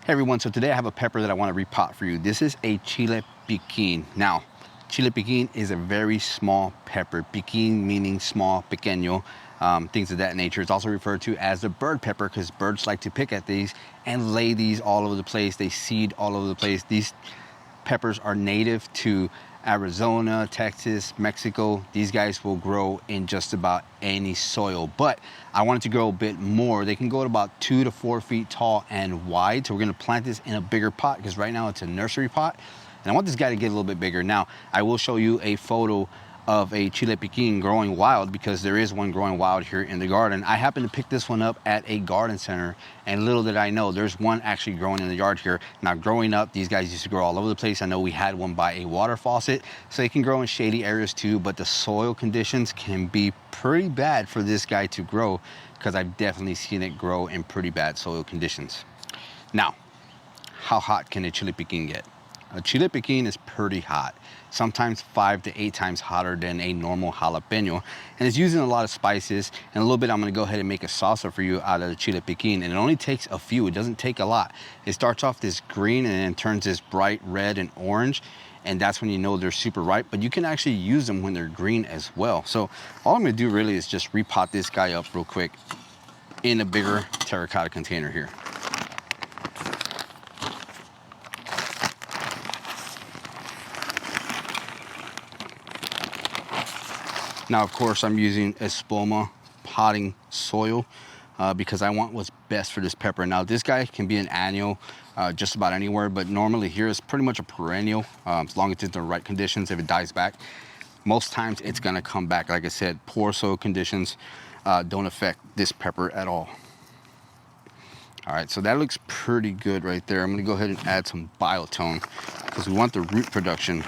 Hey everyone, so today I have a pepper that I want to repot for you. This is a Chile Piquin. Now, Chile Piquin is a very small pepper. Piquin meaning small, pequeño, things of that nature. It's also referred to as the bird pepper because birds like to pick at these and lay these all over the place. They seed all over the place. These peppers are native to Arizona, Texas, Mexico. These guys will grow in just about any soil, but I want it to grow a bit more. They can go to about 2 to 4 feet tall and wide. So we're gonna plant this in a bigger pot because right now it's a nursery pot. And I want this guy to get a little bit bigger. Now, I will show you a photo of a Chile Piquin growing wild because there is one growing wild here in the garden. I happened to pick this one up at a garden center, and little did I know there's one actually growing in the yard here. Now, growing up, these guys used to grow all over the place. I know we had one by a water faucet, so they can grow in shady areas too, but the soil conditions can be pretty bad for this guy to grow because I've definitely seen it grow in pretty bad soil conditions. Now, how hot can a Chile Piquin get? A Chile Piquin is pretty hot, sometimes 5 to 8 times hotter than a normal jalapeno, and it's using a lot of spices. In a little bit, I'm gonna go ahead and make a salsa for you out of the Chile Piquin, and it only takes a few. It doesn't take a lot. It starts off this green and then turns this bright red and orange, and that's when you know they're super ripe, but you can actually use them when they're green as well. So all I'm gonna do really is just repot this guy up real quick in a bigger terracotta container here. Now, of course, I'm using Espoma potting soil because I want what's best for this pepper. Now, this guy can be an annual just about anywhere, but normally here is pretty much a perennial as long as it's in the right conditions. If it dies back, most times it's gonna come back. Like I said, poor soil conditions don't affect this pepper at all. All right, so that looks pretty good right there. I'm gonna go ahead and add some biotone because we want the root production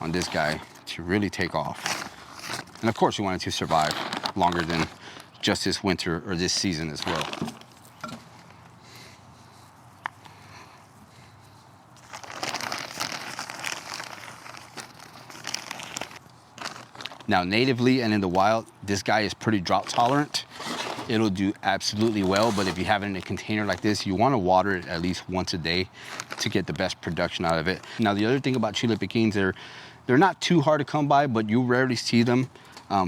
on this guy to really take off. And of course, we want it to survive longer than just this winter or this season as well. Now, natively and in the wild, this guy is pretty drought tolerant. It'll do absolutely well, but if you have it in a container like this, you want to water it at least once a day to get the best production out of it. Now, the other thing about Chile Piquins, they're not too hard to come by, but you rarely see them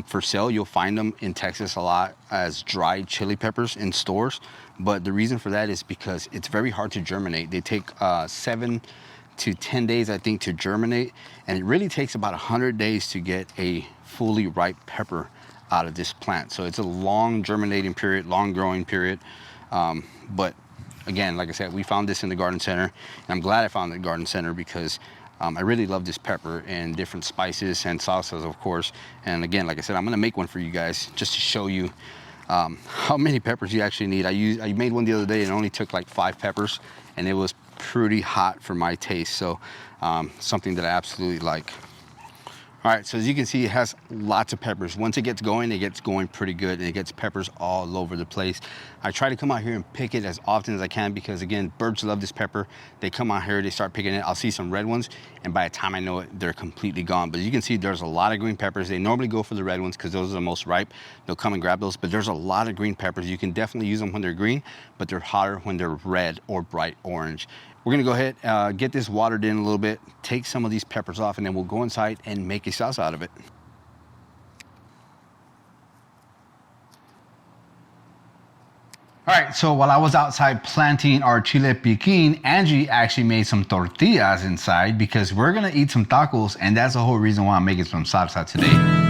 for sale. You'll find them in Texas a lot as dried chili peppers in stores, but the reason for that is because it's very hard to germinate. They take 7 to 10 days, I think, to germinate, and it really takes about 100 days to get a fully ripe pepper out of this plant. So it's a long germinating period, long growing period, but again, like I said, we found this in the garden center, and I'm glad I found the garden center because I really love this pepper and different spices and salsas, of course. And again, like I said, I'm gonna make one for you guys just to show you how many peppers you actually need. I made one the other day and it only took like 5 peppers, and it was pretty hot for my taste. So something that I absolutely like. All right, so as you can see, it has lots of peppers. Once it gets going pretty good, and it gets peppers all over the place. I try to come out here and pick it as often as I can because, again, birds love this pepper. They come out here, they start picking it. I'll see some red ones, and by the time I know it, they're completely gone. But as you can see, there's a lot of green peppers. They normally go for the red ones because those are the most ripe. They'll come and grab those, but there's a lot of green peppers. You can definitely use them when they're green, but they're hotter when they're red or bright orange. We're gonna go ahead, get this watered in a little bit, take some of these peppers off, and then we'll go inside and make a salsa out of it. All right, so while I was outside planting our Chile Piquin, Angie actually made some tortillas inside because we're gonna eat some tacos, and that's the whole reason why I'm making some salsa today.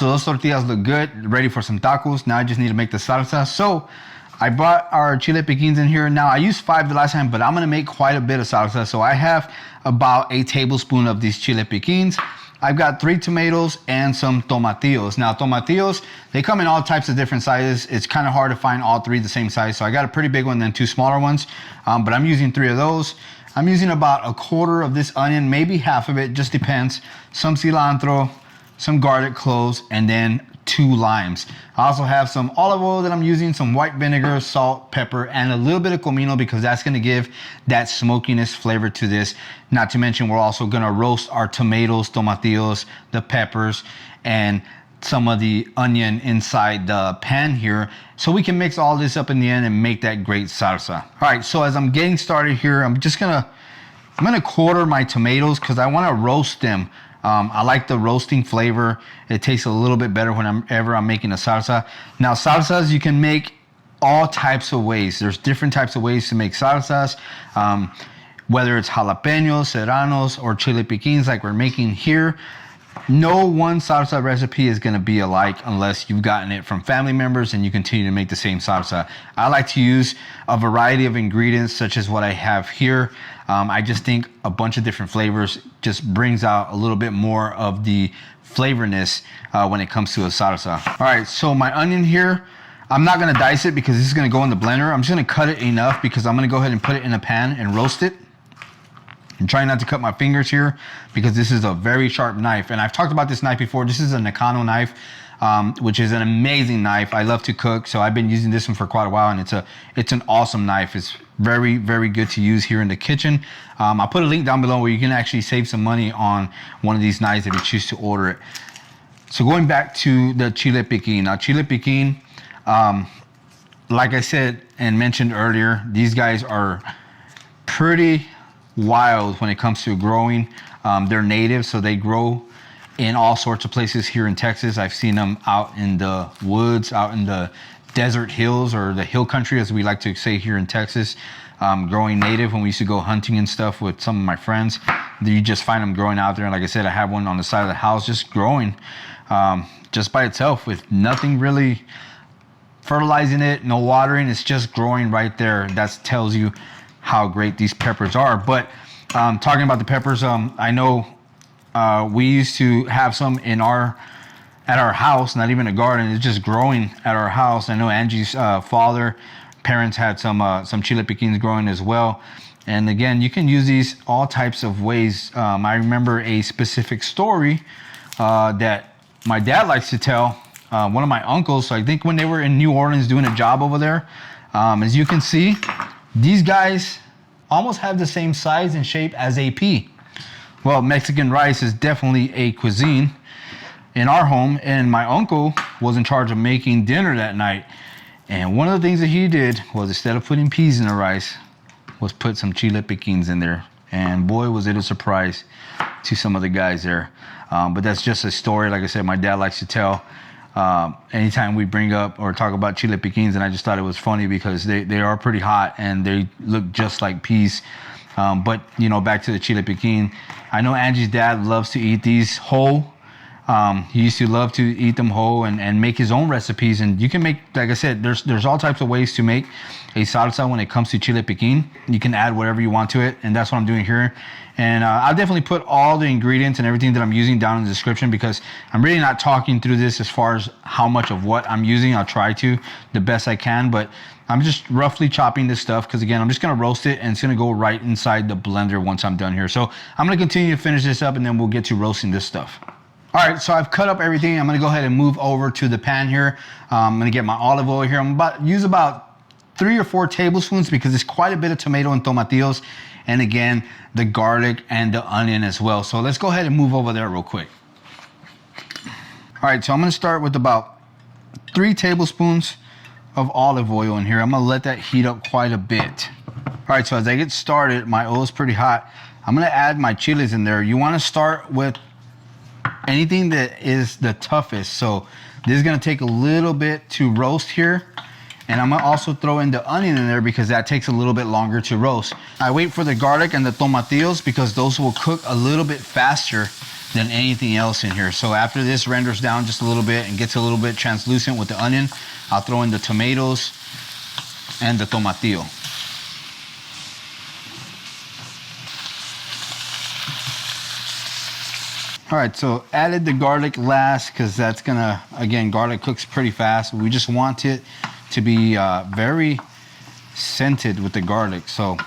So those tortillas look good, ready for some tacos. Now I just need to make the salsa. So I brought our Chile Piquins in here. Now I used 5 the last time, but I'm gonna make quite a bit of salsa. So I have about a tablespoon of these Chile Piquins. I've got 3 tomatoes and some tomatillos. Now tomatillos, they come in all types of different sizes. It's kind of hard to find all 3 the same size. So I got a pretty big one, then 2 smaller ones. But I'm using 3 of those. I'm using about 1/4 of this onion, maybe half of it, just depends. Some cilantro, some garlic cloves, and then 2 limes. I also have some olive oil that I'm using, some white vinegar, salt, pepper, and a little bit of comino because that's gonna give that smokiness flavor to this. Not to mention, we're also gonna roast our tomatoes, tomatillos, the peppers, and some of the onion inside the pan here, so we can mix all this up in the end and make that great salsa. All right, so as I'm getting started here, I'm gonna quarter my tomatoes because I wanna roast them. I like the roasting flavor. It tastes a little bit better whenever I'm making a salsa. Now salsas you can make all types of ways. There's different types of ways to make salsas. Whether it's jalapenos, serranos, or chile piquins like we're making here. No one salsa recipe is going to be alike unless you've gotten it from family members and you continue to make the same salsa. I like to use a variety of ingredients such as what I have here. I just think a bunch of different flavors just brings out a little bit more of the flavorness when it comes to a salsa. All right, so my onion here, I'm not going to dice it because this is going to go in the blender. I'm just going to cut it enough because I'm going to go ahead and put it in a pan and roast it. I'm trying not to cut my fingers here because this is a very sharp knife. And I've talked about this knife before. This is a Nakano knife, which is an amazing knife. I love to cook, so I've been using this one for quite a while, and it's an awesome knife. It's very, very good to use here in the kitchen. I'll put a link down below where you can actually save some money on one of these knives if you choose to order it. So going back to the Chile Piquin. Now Chile Piquin, like I said and mentioned earlier, these guys are pretty wild when it comes to growing. They're native, so they grow in all sorts of places here in Texas. I've seen them out in the woods, out in the desert hills, or the hill country as we like to say here in Texas, growing native. When we used to go hunting and stuff with some of my friends, you just find them growing out there. And like I said, I have one on the side of the house just growing just by itself with nothing really fertilizing it, no watering. It's just growing right there. That tells you how great these peppers are. But talking about the peppers, I know we used to have some at our house, not even a garden. It's just growing at our house. I know Angie's parents had some Chile Piquins growing as well. And again, you can use these all types of ways. I remember a specific story that my dad likes to tell. One of my uncles, so I think when they were in New Orleans doing a job over there, as you can see, these guys almost have the same size and shape as a pea. Well, Mexican rice is definitely a cuisine in our home, and my uncle was in charge of making dinner that night. And one of the things that he did was, instead of putting peas in the rice, was put some Chile Piquins in there. And boy, was it a surprise to some of the guys there. But that's just a story, like I said, my dad likes to tell. Anytime we bring up or talk about Chile Piquins, and I just thought it was funny because they are pretty hot and they look just like peas. But you know, back to the Chile Piquin, I know Angie's dad loves to eat these whole. He used to love to eat them whole and make his own recipes. And you can make, like I said, there's all types of ways to make a salsa when it comes to Chile Piquin. You can add whatever you want to it, and that's what I'm doing here. And I'll definitely put all the ingredients and everything that I'm using down in the description, because I'm really not talking through this as far as how much of what I'm using. I'll try to the best I can, but I'm just roughly chopping this stuff because, again, I'm just going to roast it and it's going to go right inside the blender once I'm done here. So I'm going to continue to finish this up and then we'll get to roasting this stuff. All right, so I've cut up everything. I'm going to go ahead and move over to the pan here. I'm going to get my olive oil here. I'm about use about 3 or 4 tablespoons because it's quite a bit of tomato and tomatillos. And again, the garlic and the onion as well. So let's go ahead and move over there real quick. All right, so I'm gonna start with about 3 tablespoons of olive oil in here. I'm gonna let that heat up quite a bit. All right, so as I get started, my oil is pretty hot. I'm gonna add my chilies in there. You wanna start with anything that is the toughest. So this is gonna take a little bit to roast here. And I'm gonna also throw in the onion in there because that takes a little bit longer to roast. I wait for the garlic and the tomatillos because those will cook a little bit faster than anything else in here. So after this renders down just a little bit and gets a little bit translucent with the onion, I'll throw in the tomatoes and the tomatillo. All right, so added the garlic last because that's gonna, again, garlic cooks pretty fast. We just want it to be very scented with the garlic. So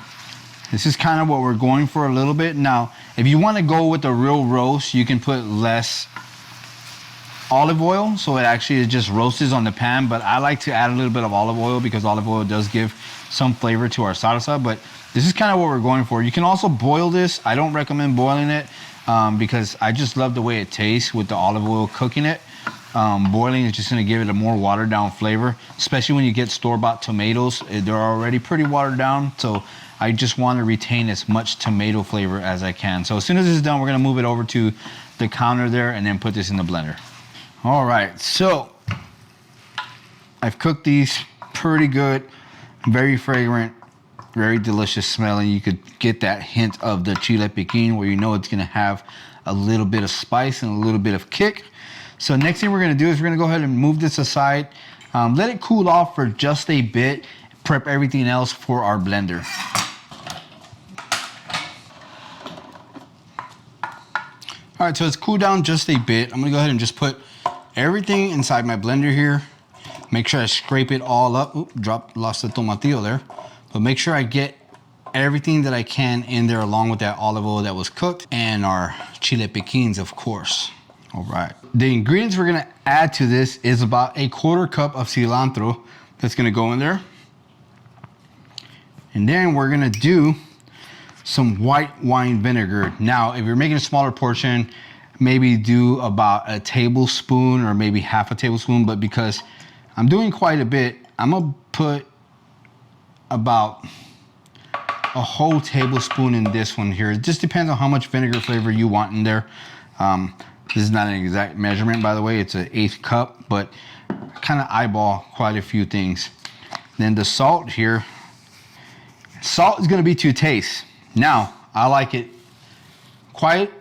this is kind of what we're going for a little bit. Now, if you want to go with a real roast, you can put less olive oil, so it actually just roasts on the pan. But I like to add a little bit of olive oil because olive oil does give some flavor to our salsa. But this is kind of what we're going for. You can also boil this. I don't recommend boiling it because I just love the way it tastes with the olive oil cooking it. Boiling is just going to give it a more watered down flavor, especially when you get store-bought tomatoes. They're already pretty watered down, so I just want to retain as much tomato flavor as I can. So as soon as this is done, we're going to move it over to the counter there and then put this in the blender. All right, so I've cooked these pretty good, very fragrant, very delicious smelling. You could get that hint of the Chile Piquin where you know it's going to have a little bit of spice and a little bit of kick. So next thing we're going to do is we're going to go ahead and move this aside, let it cool off for just a bit, prep everything else for our blender. All right, so it's cooled down just a bit. I'm going to go ahead and just put everything inside my blender here. Make sure I scrape it all up. Oop, lost the tomatillo there. But make sure I get everything that I can in there along with that olive oil that was cooked and our Chile Piquins, of course. All right. The ingredients we're gonna add to this is about a 1/4 cup of cilantro that's gonna go in there. And then we're gonna do some white wine vinegar. Now, if you're making a smaller portion, maybe do about a tablespoon or maybe half a tablespoon, but because I'm doing quite a bit, I'm gonna put about a whole tablespoon in this one here. It just depends on how much vinegar flavor you want in there. This is not an exact measurement, by the way. It's an 1/8 cup, but kind of eyeball quite a few things. Then the salt here. Salt is gonna be to taste. Now, I like it quite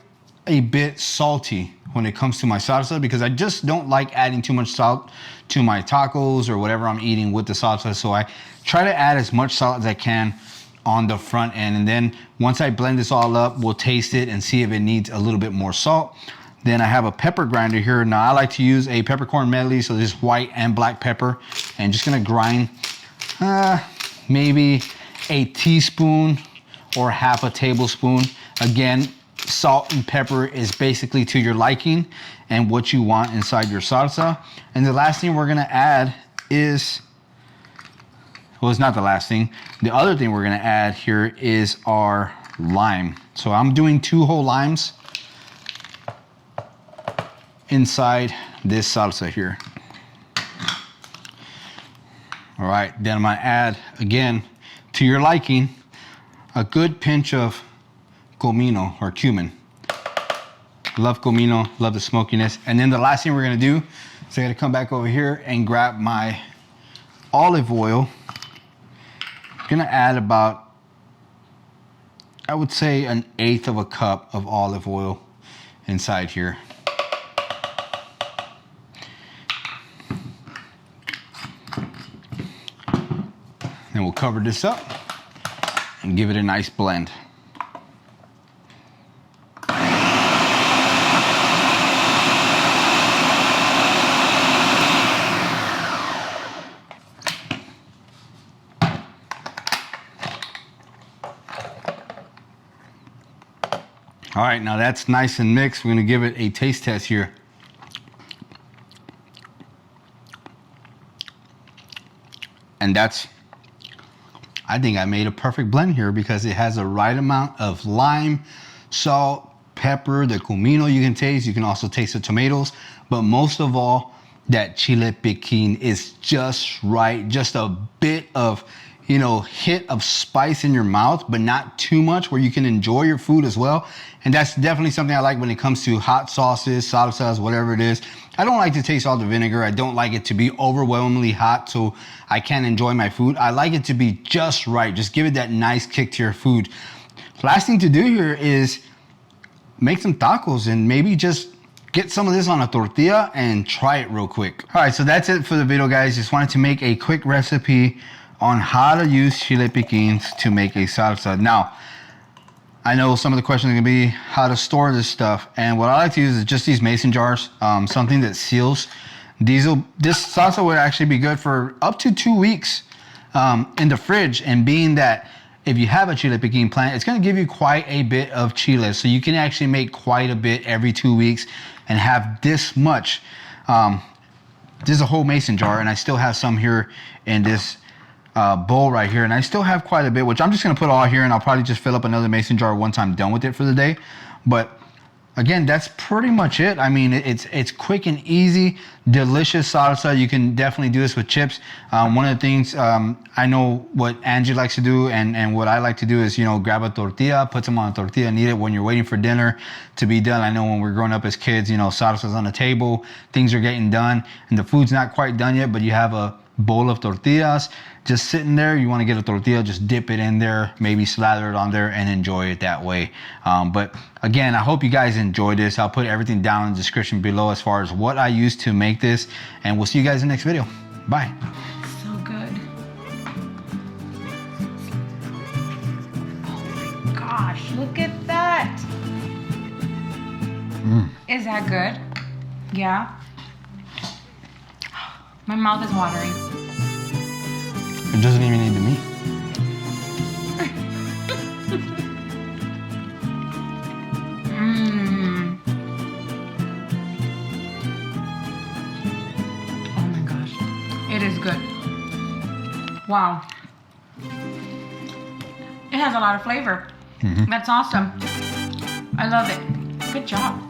a bit salty when it comes to my salsa because I just don't like adding too much salt to my tacos or whatever I'm eating with the salsa. So I try to add as much salt as I can on the front end. And then once I blend this all up, we'll taste it and see if it needs a little bit more salt. Then I have a pepper grinder here. Now I like to use a peppercorn medley, so this white and black pepper, and just gonna grind maybe a teaspoon or half a tablespoon. Again, salt and pepper is basically to your liking and what you want inside your salsa. And the last thing we're gonna add is, well, it's not the last thing. The other thing we're gonna add here is our lime. So I'm doing 2 whole limes inside this salsa here. All right, then I'm gonna add, again, to your liking, a good pinch of comino or cumin. Love comino, love the smokiness. And then the last thing we're gonna do is I'm gonna come back over here and grab my olive oil. I'm gonna add about, I would say, 1/8 of a cup of olive oil inside here. Then we'll cover this up and give it a nice blend. All right, now that's nice and mixed. We're gonna give it a taste test here. And that's, I think I made a perfect blend here because it has the right amount of lime, salt, pepper, the comino you can taste. You can also taste the tomatoes, but most of all, that Chile Piquin is just right. Just a bit of, you know, hit of spice in your mouth, but not too much where you can enjoy your food as well. And that's definitely something I like when it comes to hot sauces, salsas, whatever it is. I don't like to taste all the vinegar. I don't like it to be overwhelmingly hot so I can't enjoy my food. I like it to be just right. Just give it that nice kick to your food. Last thing to do here is make some tacos and maybe just get some of this on a tortilla and try it real quick. All right, so that's it for the video, guys. Just wanted to make a quick recipe on how to use Chile Piquins to make a salsa. Now, I know some of the questions are gonna be how to store this stuff. And what I like to use is just these mason jars, something that seals. This salsa would actually be good for up to 2 weeks in the fridge. And being that if you have a Chile Piquin plant, it's gonna give you quite a bit of chile. So you can actually make quite a bit every 2 weeks and have this much. This is a whole mason jar, and I still have some here in this bowl right here, and I still have quite a bit, which I'm just gonna put all here, and I'll probably just fill up another mason jar once I'm done with it for the day. But again, that's pretty much it. I mean, it's quick and easy, delicious salsa. You can definitely do this with chips. One of the things I know what Angie likes to do, and what I like to do is, you know, grab a tortilla, put some on a tortilla, and eat it when you're waiting for dinner to be done. I know when we're growing up as kids, you know, salsa's on the table, things are getting done, and the food's not quite done yet, but you have a bowl of tortillas just sitting there. You want to get a tortilla, just dip it in there, maybe slather it on there and enjoy it that way. But again, I hope you guys enjoyed this. I'll put everything down in the description below as far as what I used to make this, and we'll see you guys in the next video. Bye. So good. Oh my gosh, look at that. Is that good? Yeah. My mouth is watering. It doesn't even need the meat. Oh my gosh. It is good. Wow. It has a lot of flavor. That's awesome. I love it. Good job.